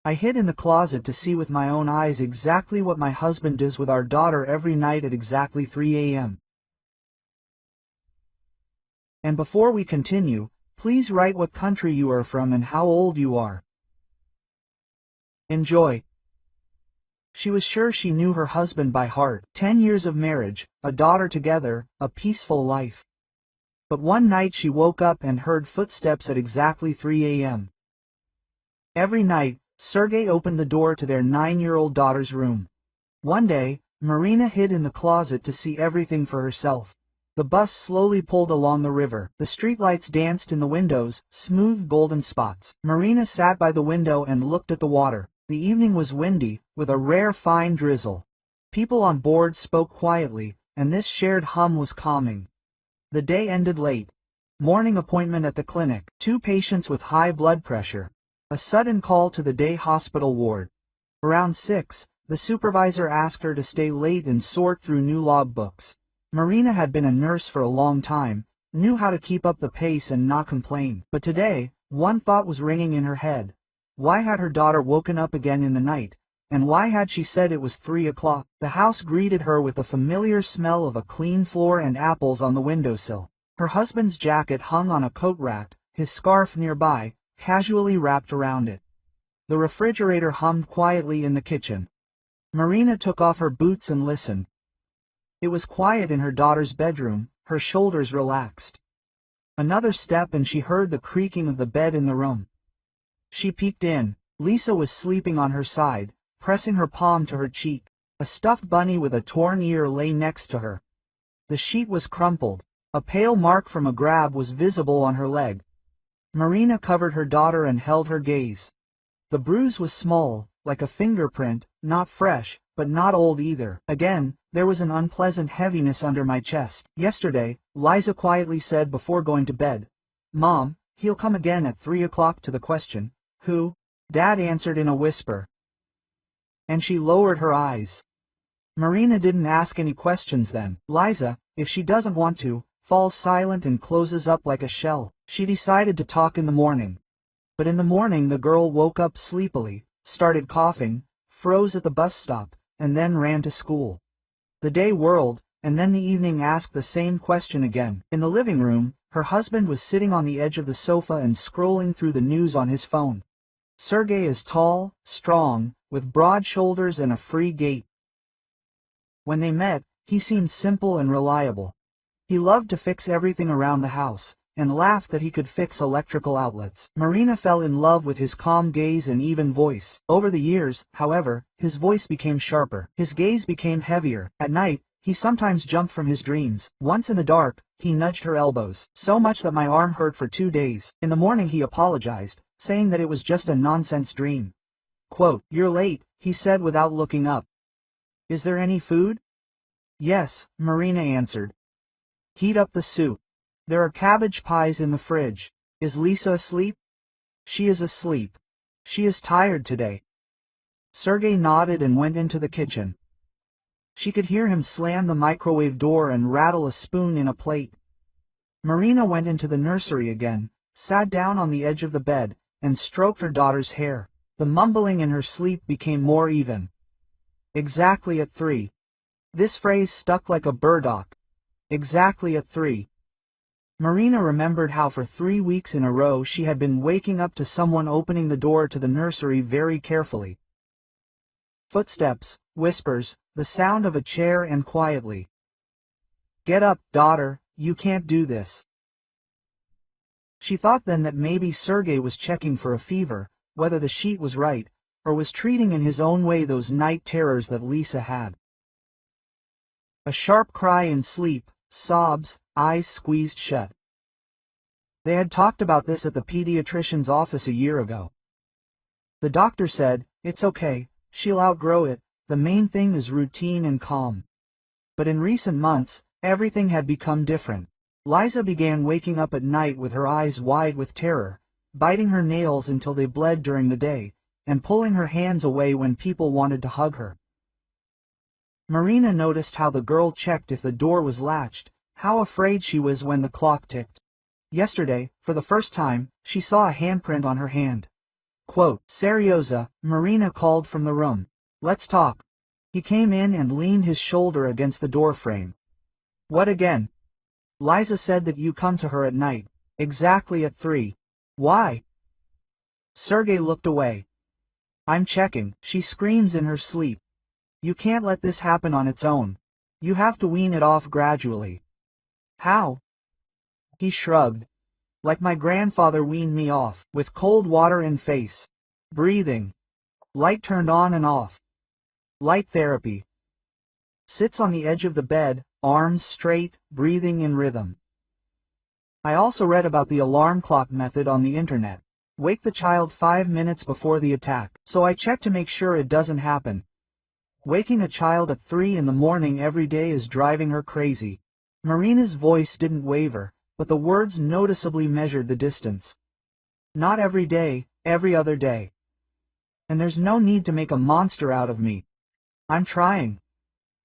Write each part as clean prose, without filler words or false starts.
I hid in the closet to see with my own eyes exactly what my husband does with our daughter every night at exactly 3 a.m. And before we continue, please write what country you are from and how old you are. Enjoy. She was sure she knew her husband by heart. 10 years of marriage, a daughter together, a peaceful life. But one night she woke up and heard footsteps at exactly 3 a.m. Every night, Sergei opened the door to their 9-year-old daughter's room. One day, Marina hid in the closet to see everything for herself. The bus slowly pulled along the river. The streetlights danced in the windows, smooth golden spots. Marina sat by the window and looked at the water. The evening was windy, with a rare fine drizzle. People on board spoke quietly, and this shared hum was calming. The day ended late. Morning appointment at the clinic. 2 patients with high blood pressure. A sudden call to the day hospital ward. Around 6, the supervisor asked her to stay late and sort through new logbooks. Marina had been a nurse for a long time, knew how to keep up the pace and not complain. But today, one thought was ringing in her head. Why had her daughter woken up again in the night? And why had she said it was 3 o'clock? The house greeted her with the familiar smell of a clean floor and apples on the windowsill. Her husband's jacket hung on a coat rack, his scarf nearby, casually wrapped around it. The refrigerator hummed quietly in the kitchen. Marina took off her boots and listened. It was quiet in her daughter's bedroom, her shoulders relaxed. Another step and she heard the creaking of the bed in the room. She peeked in. Lisa was sleeping on her side, pressing her palm to her cheek. A stuffed bunny with a torn ear lay next to her. The sheet was crumpled. A pale mark from a grab was visible on her leg. Marina covered her daughter and held her gaze. The bruise was small, like a fingerprint, not fresh, but not old either. Again, there was an unpleasant heaviness under my chest. Yesterday, Liza quietly said before going to bed, "Mom, he'll come again at 3 o'clock." To the question, "Who?" Dad answered in a whisper. And she lowered her eyes. Marina didn't ask any questions then. Liza, if she doesn't want to, falls silent and closes up like a shell. She decided to talk in the morning. But in the morning the girl woke up sleepily, started coughing, froze at the bus stop, and then ran to school. The day whirled, and then the evening asked the same question again. In the living room, her husband was sitting on the edge of the sofa and scrolling through the news on his phone. Sergei is tall, strong, with broad shoulders and a free gait. When they met, he seemed simple and reliable. He loved to fix everything around the house, and laughed that he could fix electrical outlets. Marina fell in love with his calm gaze and even voice. Over the years, however, his voice became sharper. His gaze became heavier. At night, he sometimes jumped from his dreams. Once in the dark, he nudged her elbows, so much that my arm hurt for 2 days. In the morning he apologized, saying that it was just a nonsense dream. Quote, "You're late," he said without looking up. "Is there any food?" "Yes," Marina answered. "Heat up the soup. There are cabbage pies in the fridge." "Is Lisa asleep?" "She is asleep. She is tired today." Sergei nodded and went into the kitchen. She could hear him slam the microwave door and rattle a spoon in a plate. Marina went into the nursery again, sat down on the edge of the bed, and stroked her daughter's hair. The mumbling in her sleep became more even. "Exactly at 3. This phrase stuck like a burdock. Exactly at 3. Marina remembered how for 3 weeks in a row she had been waking up to someone opening the door to the nursery very carefully. Footsteps, whispers, the sound of a chair and quietly. "Get up, daughter, you can't do this." She thought then that maybe Sergei was checking for a fever, whether the sheet was right, or was treating in his own way those night terrors that Lisa had. A sharp cry in sleep, sobs, eyes squeezed shut. They had talked about this at the pediatrician's office a year ago. The doctor said, "It's okay, she'll outgrow it, the main thing is routine and calm." But in recent months, everything had become different. Liza began waking up at night with her eyes wide with terror, biting her nails until they bled during the day, and pulling her hands away when people wanted to hug her. Marina noticed how the girl checked if the door was latched, how afraid she was when the clock ticked. Yesterday, for the first time, she saw a handprint on her hand. Quote, "Serioza," Marina called from the room. "Let's talk." He came in and leaned his shoulder against the doorframe. "What again?" "Liza said that you come to her at night. Exactly at 3. Why?" Sergey looked away. "I'm checking," she screams in her sleep. "You can't let this happen on its own. You have to wean it off gradually." "How?" He shrugged. "Like my grandfather weaned me off, with cold water in face. Breathing. Light turned on and off. Light therapy. Sits on the edge of the bed, arms straight, breathing in rhythm. I also read about the alarm clock method on the internet. Wake the child 5 minutes before the attack, so I check to make sure it doesn't happen. Waking a child at 3 in the morning every day is driving her crazy." Marina's voice didn't waver, but the words noticeably measured the distance. "Not every day, every other day. And there's no need to make a monster out of me. I'm trying."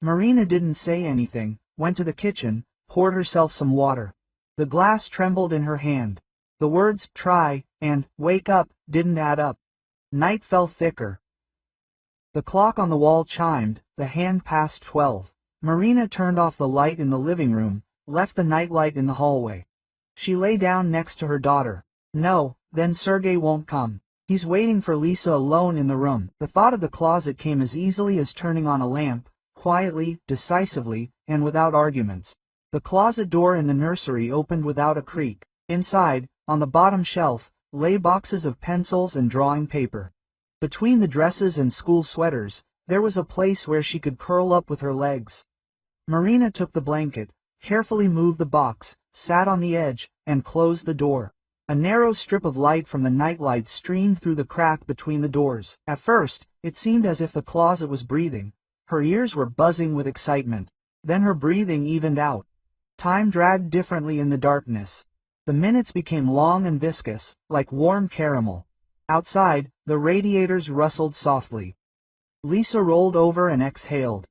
Marina didn't say anything, went to the kitchen, poured herself some water. The glass trembled in her hand. The words "try" and "wake up" didn't add up. Night fell thicker. The clock on the wall chimed, the hand past 12. Marina turned off the light in the living room, left the nightlight in the hallway. She lay down next to her daughter. "No, then Sergey won't come. He's waiting for Lisa alone in the room." The thought of the closet came as easily as turning on a lamp, quietly, decisively, and without arguments. The closet door in the nursery opened without a creak. Inside, on the bottom shelf, lay boxes of pencils and drawing paper. Between the dresses and school sweaters, there was a place where she could curl up with her legs. Marina took the blanket, carefully moved the box, sat on the edge, and closed the door. A narrow strip of light from the nightlight streamed through the crack between the doors. At first, it seemed as if the closet was breathing. Her ears were buzzing with excitement. Then her breathing evened out. Time dragged differently in the darkness. The minutes became long and viscous, like warm caramel. Outside, the radiators rustled softly. Lisa rolled over and exhaled.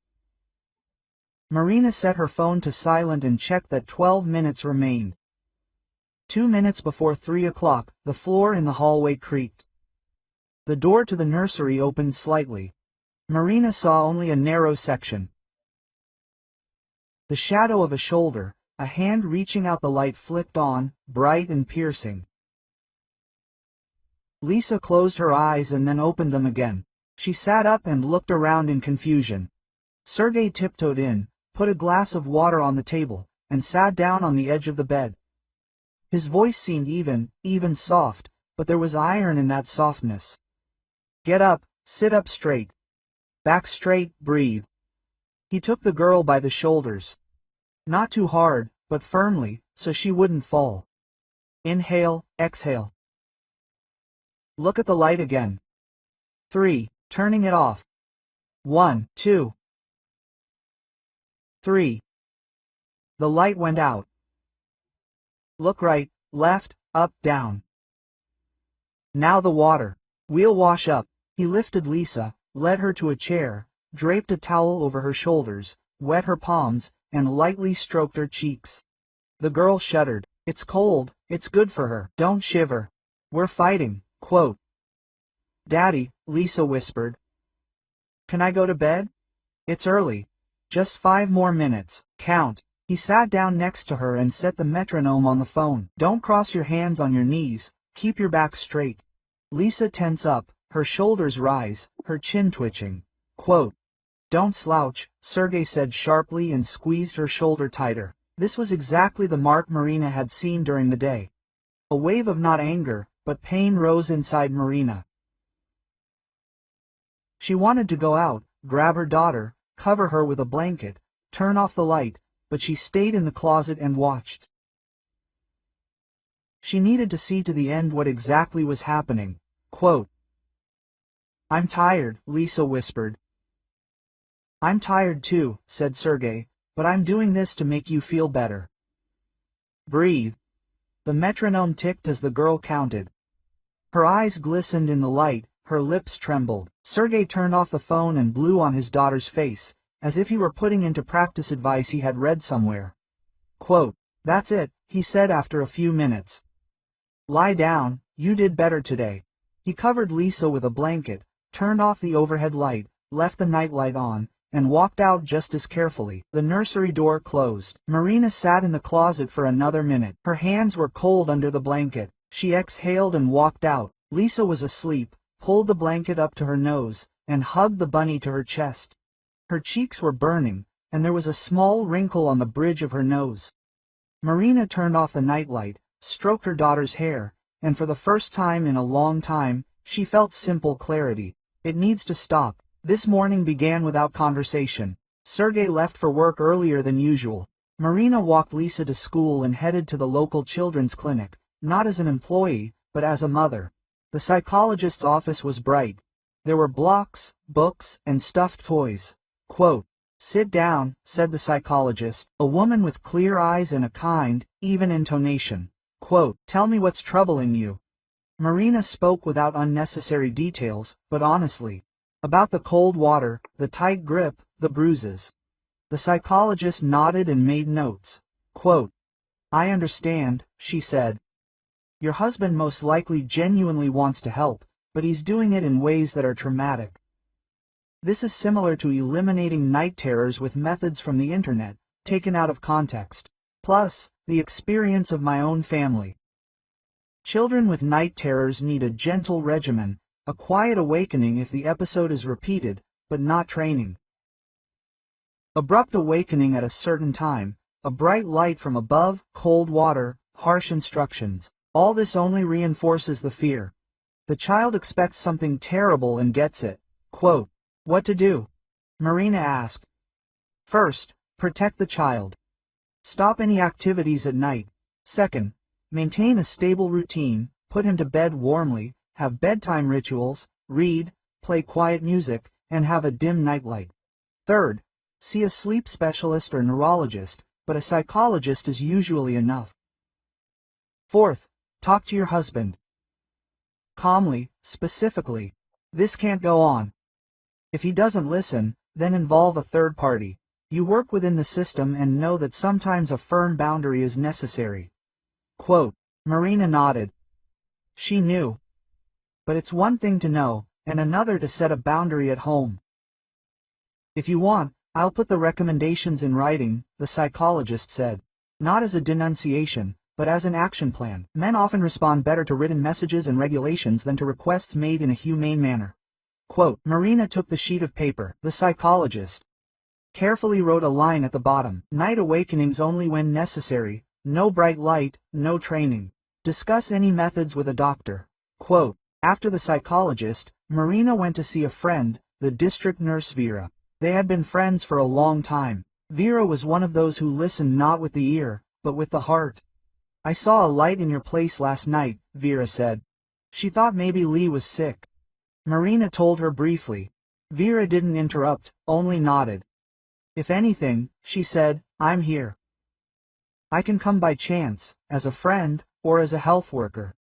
Marina set her phone to silent and checked that 12 minutes remained. 2 minutes before 3 o'clock, the floor in the hallway creaked. The door to the nursery opened slightly. Marina saw only a narrow section. The shadow of a shoulder, a hand reaching out. The light flicked on, bright and piercing. Lisa closed her eyes and then opened them again. She sat up and looked around in confusion. Sergey tiptoed in, put a glass of water on the table, and sat down on the edge of the bed. His voice seemed even soft, but there was iron in that softness. "Get up, sit up straight. Back straight, breathe." He took the girl by the shoulders. Not too hard, but firmly, so she wouldn't fall. Inhale, exhale. Look at the light again. 3, turning it off. 1, 2, 3. The light went out. Look right, left, up, down. Now the water. "We'll wash up." He lifted Lisa, led her to a chair, draped a towel over her shoulders, wet her palms, and lightly stroked her cheeks. The girl shuddered. "It's cold, it's good for her. Don't shiver. We're fighting." Quote. "Daddy," Lisa whispered. "Can I go to bed? It's early. Just 5 more minutes. Count." He sat down next to her and set the metronome on the phone. "Don't cross your hands on your knees, keep your back straight." Lisa tense up, her shoulders rise, her chin twitching. Quote. "Don't slouch," Sergey said sharply and squeezed her shoulder tighter. This was exactly the mark Marina had seen during the day. A wave of not anger, but pain rose inside Marina. She wanted to go out, grab her daughter, cover her with a blanket, turn off the light, but she stayed in the closet and watched. She needed to see to the end what exactly was happening. Quote. "I'm tired," Lisa whispered. "I'm tired too," said Sergey, "but I'm doing this to make you feel better. Breathe." The metronome ticked as the girl counted. Her eyes glistened in the light, her lips trembled. Sergey turned off the phone and blew on his daughter's face, as if he were putting into practice advice he had read somewhere. Quote, "That's it," he said after a few minutes. "Lie down, you did better today." He covered Lisa with a blanket, turned off the overhead light, left the nightlight on, and walked out just as carefully. The nursery door closed. Marina sat in the closet for another minute. Her hands were cold under the blanket. She exhaled and walked out. Lisa was asleep, pulled the blanket up to her nose, and hugged the bunny to her chest. Her cheeks were burning, and there was a small wrinkle on the bridge of her nose. Marina turned off the nightlight, stroked her daughter's hair, and for the first time in a long time, she felt simple clarity. It needs to stop. This morning began without conversation. Sergei left for work earlier than usual. Marina walked Lisa to school and headed to the local children's clinic, not as an employee, but as a mother. The psychologist's office was bright. There were blocks, books, and stuffed toys. Quote, "Sit down," said the psychologist, a woman with clear eyes and a kind, even intonation. Quote, "Tell me what's troubling you." Marina spoke without unnecessary details, but honestly. About the cold water, the tight grip, the bruises. The psychologist nodded and made notes. Quote, "I understand," she said. "Your husband most likely genuinely wants to help, but he's doing it in ways that are traumatic. This is similar to eliminating night terrors with methods from the internet, taken out of context. Plus, the experience of my own family. Children with night terrors need a gentle regimen, a quiet awakening if the episode is repeated, but not training. Abrupt awakening at a certain time, a bright light from above, cold water, harsh instructions. All this only reinforces the fear. The child expects something terrible and gets it." Quote, "What to do?" Marina asked. "First, protect the child. Stop any activities at night. Second, maintain a stable routine, put him to bed warmly, have bedtime rituals, read, play quiet music, and have a dim nightlight. Third, see a sleep specialist or neurologist, but a psychologist is usually enough. Fourth, talk to your husband. Calmly, specifically. This can't go on. If he doesn't listen, then involve a third party. You work within the system and know that sometimes a firm boundary is necessary." Quote, Marina nodded. She knew. But it's one thing to know, and another to set a boundary at home. "If you want, I'll put the recommendations in writing," the psychologist said. "Not as a denunciation, but as an action plan. Men often respond better to written messages and regulations than to requests made in a humane manner." Quote, Marina took the sheet of paper. The psychologist carefully wrote a line at the bottom. "Night awakenings only when necessary, no bright light, no training. Discuss any methods with a doctor." Quote, after the psychologist, Marina went to see a friend, the district nurse Vera. They had been friends for a long time. Vera was one of those who listened not with the ear, but with the heart. "I saw a light in your place last night," Vera said. She thought maybe Lee was sick. Marina told her briefly. Vera didn't interrupt, only nodded. "If anything," she said, "I'm here. I can come by chance, as a friend, or as a health worker.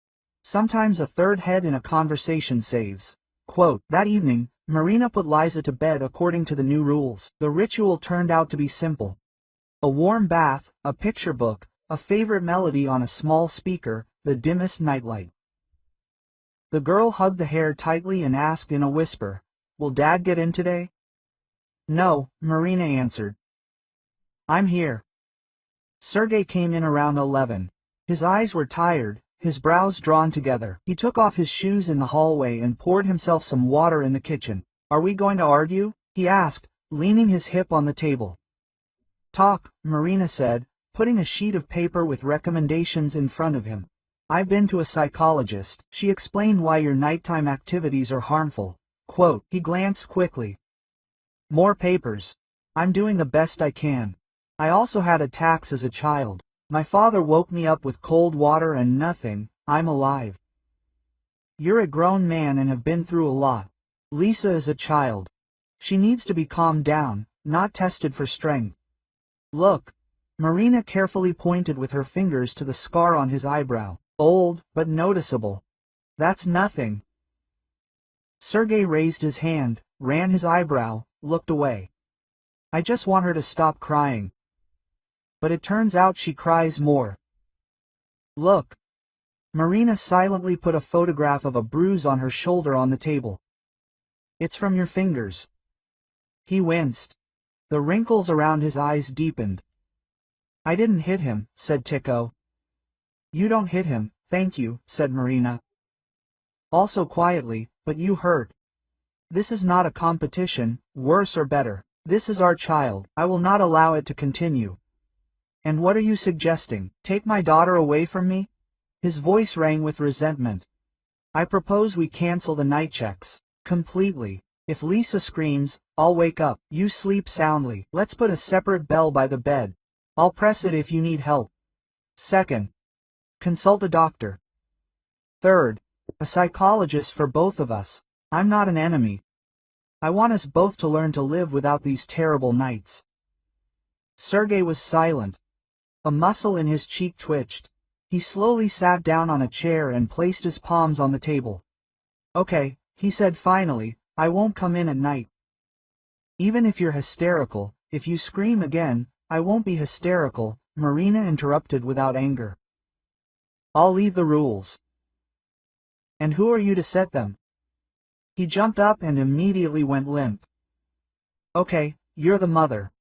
Sometimes a third head in a conversation saves." Quote, that evening, Marina put Liza to bed according to the new rules. The ritual turned out to be simple. A warm bath, a picture book, a favorite melody on a small speaker, the dimmest nightlight. The girl hugged the hair tightly and asked in a whisper, "Will Dad get in today?" "No," Marina answered. "I'm here." Sergei came in around 11. His eyes were tired, his brows drawn together. He took off his shoes in the hallway and poured himself some water in the kitchen. "Are we going to argue?" he asked, leaning his hip on the table. "Talk," Marina said, putting a sheet of paper with recommendations in front of him. "I've been to a psychologist. She explained why your nighttime activities are harmful." Quote, he glanced quickly. "More papers. I'm doing the best I can. I also had attacks as a child. My father woke me up with cold water and nothing. I'm alive. You're a grown man and have been through a lot. Lisa is a child. She needs to be calmed down, not tested for strength. Look." Marina carefully pointed with her fingers to the scar on his eyebrow. "Old, but noticeable." "That's nothing." Sergei raised his hand, ran his eyebrow, looked away. "I just want her to stop crying. But it turns out she cries more. Look." Marina silently put a photograph of a bruise on her shoulder on the table. It's from your fingers. He winced. The wrinkles around his eyes deepened. I didn't hit him, said Tico. You don't hit him, thank you, said Marina. Also quietly, but you hurt. This is not a competition, worse or better. This is our child. I will not allow it to continue. And what are you suggesting? Take my daughter away from me? His voice rang with resentment. I propose we cancel the night checks. Completely. If Lisa screams, I'll wake up. You sleep soundly. Let's put a separate bell by the bed. I'll press it if you need help. Second, consult a doctor. Third, a psychologist for both of us. I'm not an enemy. I want us both to learn to live without these terrible nights. Sergei was silent. A muscle in his cheek twitched. He slowly sat down on a chair and placed his palms on the table. Okay, he said finally, I won't come in at night. Even if you're hysterical, if you scream again, I won't be hysterical, Marina interrupted without anger. I'll leave the rules. And who are you to set them? He jumped up and immediately went limp. Okay, you're the mother.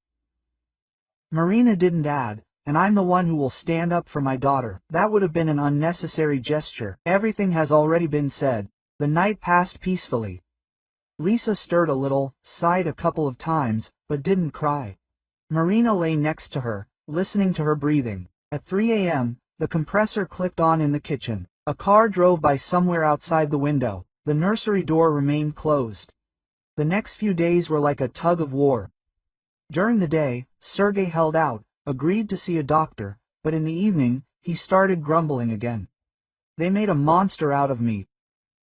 Marina didn't add, and I'm the one who will stand up for my daughter. That would have been an unnecessary gesture. Everything has already been said. The night passed peacefully. Lisa stirred a little, sighed a couple of times, but didn't cry. Marina lay next to her, listening to her breathing. At 3 a.m., the compressor clicked on in the kitchen. A car drove by somewhere outside the window. The nursery door remained closed. The next few days were like a tug of war. During the day, Sergei held out, agreed to see a doctor, but in the evening, he started grumbling again. They made a monster out of me.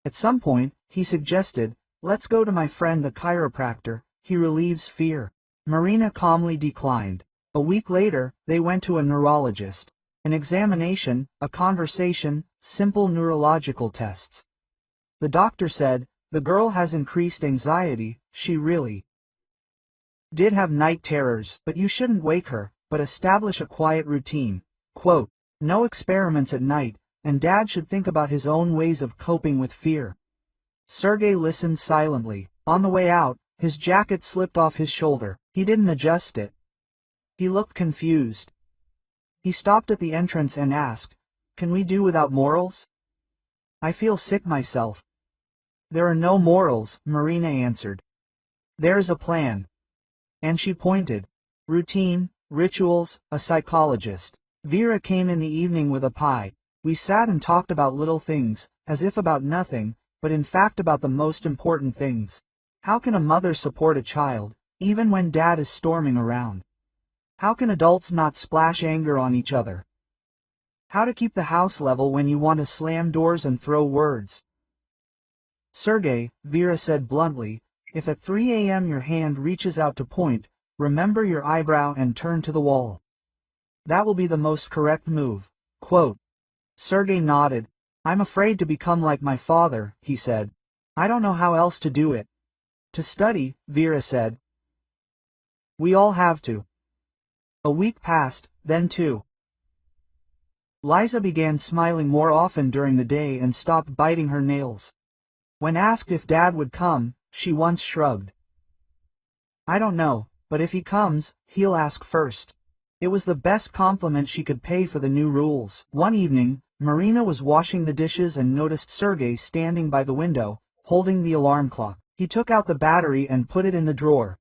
At some point, he suggested, let's go to my friend the chiropractor, he relieves fear. Marina calmly declined. A week later, they went to a neurologist. An examination, a conversation, simple neurological tests. The doctor said, the girl has increased anxiety, she really did have night terrors, but you shouldn't wake her, but establish a quiet routine. Quote, no experiments at night, and Dad should think about his own ways of coping with fear. Sergei listened silently. On the way out, his jacket slipped off his shoulder. He didn't adjust it. He looked confused. He stopped at the entrance and asked, can we do without morals? I feel sick myself. There are no morals, Marina answered. There's a plan. And she pointed. Routine, rituals, a psychologist. Vera came in the evening with a pie. We sat and talked about little things, as if about nothing, but in fact about the most important things. How can a mother support a child, even when Dad is storming around? How can adults not splash anger on each other? How to keep the house level when you want to slam doors and throw words? Sergei, Vera said bluntly, if at 3 a.m. your hand reaches out to point, remember your eyebrow and turn to the wall. That will be the most correct move. Quote. Sergei nodded. I'm afraid to become like my father, he said. I don't know how else to do it. To study, Vera said. We all have to. A week passed, then 2. Liza began smiling more often during the day and stopped biting her nails. When asked if Dad would come, she once shrugged. I don't know, but if he comes, he'll ask first. It was the best compliment she could pay for the new rules. One evening, Marina was washing the dishes and noticed Sergei standing by the window, holding the alarm clock. He took out the battery and put it in the drawer.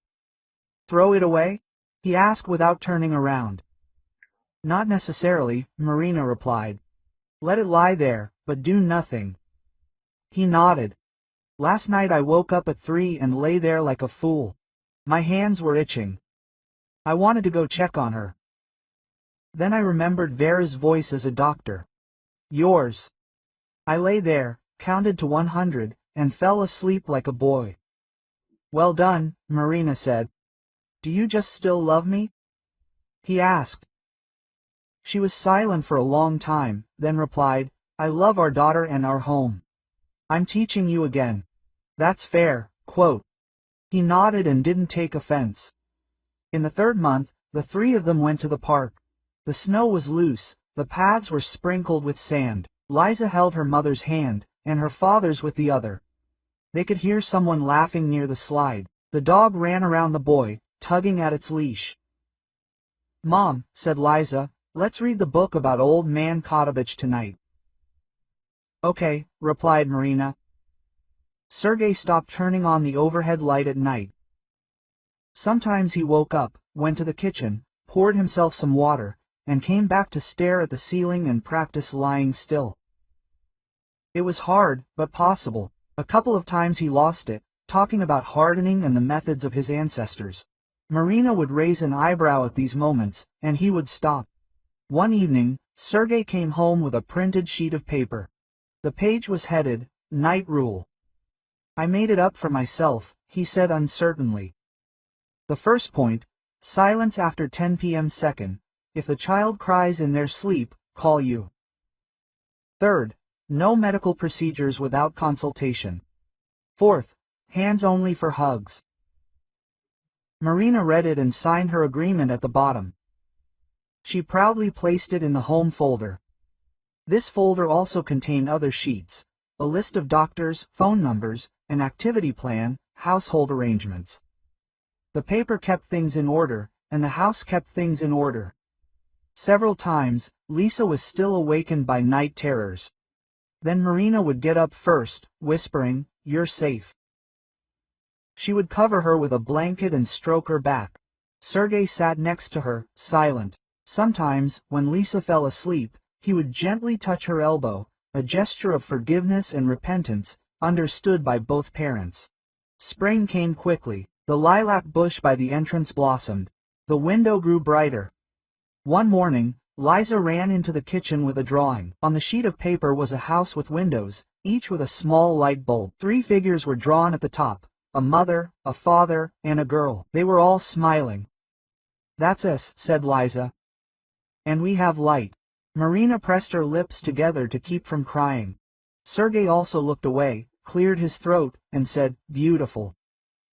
Throw it away? He asked without turning around. Not necessarily, Marina replied. Let it lie there, but do nothing. He nodded. Last night I woke up at 3 and lay there like a fool. My hands were itching. I wanted to go check on her. Then I remembered Vera's voice as a doctor. Yours. I lay there, counted to 100, and fell asleep like a boy. Well done, Marina said. Do you just still love me? He asked. She was silent for a long time, then replied, I love our daughter and our home. I'm teaching you again. That's fair, quote. He nodded and didn't take offense. In the 3rd month, the 3 of them went to the park. The snow was loose, the paths were sprinkled with sand. Liza held her mother's hand, and her father's with the other. They could hear someone laughing near the slide. The dog ran around the boy, tugging at its leash. "Mom," said Liza, "let's read the book about old man Kotovich tonight." "Okay," replied Marina. Sergei stopped turning on the overhead light at night. Sometimes he woke up, went to the kitchen, poured himself some water, and came back to stare at the ceiling and practice lying still. It was hard, but possible. A couple of times he lost it, talking about hardening and the methods of his ancestors. Marina would raise an eyebrow at these moments, and he would stop. One evening, Sergei came home with a printed sheet of paper. The page was headed, "Night Rule." "I made it up for myself," he said uncertainly. The first point, silence after 10 p.m. Second, if the child cries in their sleep, call you. Third, no medical procedures without consultation. Fourth, hands only for hugs. Marina read it and signed her agreement at the bottom. She proudly placed it in the home folder. This folder also contained other sheets, a list of doctors, phone numbers, an activity plan, household arrangements. The paper kept things in order, and the house kept things in order. Several times, Lisa was still awakened by night terrors. Then Marina would get up first, whispering, "You're safe." She would cover her with a blanket and stroke her back. Sergei sat next to her, silent. Sometimes, when Lisa fell asleep, he would gently touch her elbow, a gesture of forgiveness and repentance, understood by both parents. Spring came quickly. The lilac bush by the entrance blossomed. The window grew brighter. One morning, Liza ran into the kitchen with a drawing. On the sheet of paper was a house with windows, each with a small light bulb. 3 figures were drawn at the top, a mother, a father, and a girl. They were all smiling. "That's us," said Liza. "And we have light." Marina pressed her lips together to keep from crying. Sergei also looked away, cleared his throat, and said, "Beautiful."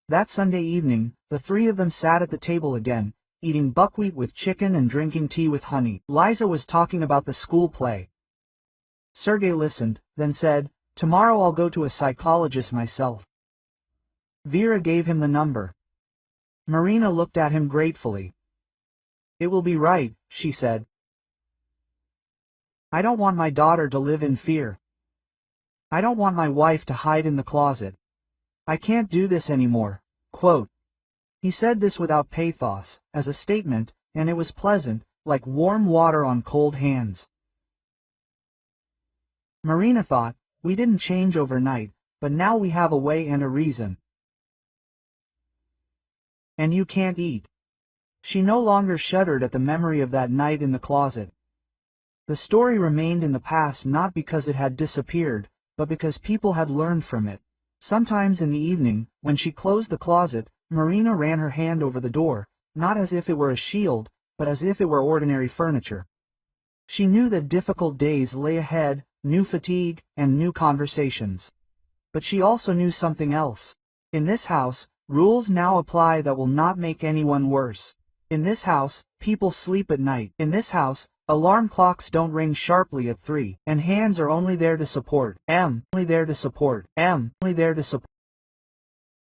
That Sunday evening, the three of them sat at the table again, eating buckwheat with chicken and drinking tea with honey. Liza was talking about the school play. Sergei listened, then said, "Tomorrow I'll go to a psychologist myself." Vera gave him the number. Marina looked at him gratefully. "It will be right," she said. "I don't want my daughter to live in fear. I don't want my wife to hide in the closet. I can't do this anymore." Quote. He said this without pathos, as a statement, and it was pleasant, like warm water on cold hands. Marina thought, "We didn't change overnight, but now we have a way and a reason." "And you can't eat." She no longer shuddered at the memory of that night in the closet. The story remained in the past not because it had disappeared, but because people had learned from it. Sometimes in the evening, when she closed the closet, Marina ran her hand over the door, not as if it were a shield, but as if it were ordinary furniture. She knew that difficult days lay ahead, new fatigue, and new conversations. But she also knew something else. In this house, rules now apply that will not make anyone worse. In this house, people sleep at night. In this house, alarm clocks don't ring sharply at 3, and hands are only there to support. Only there to support. Only there to support.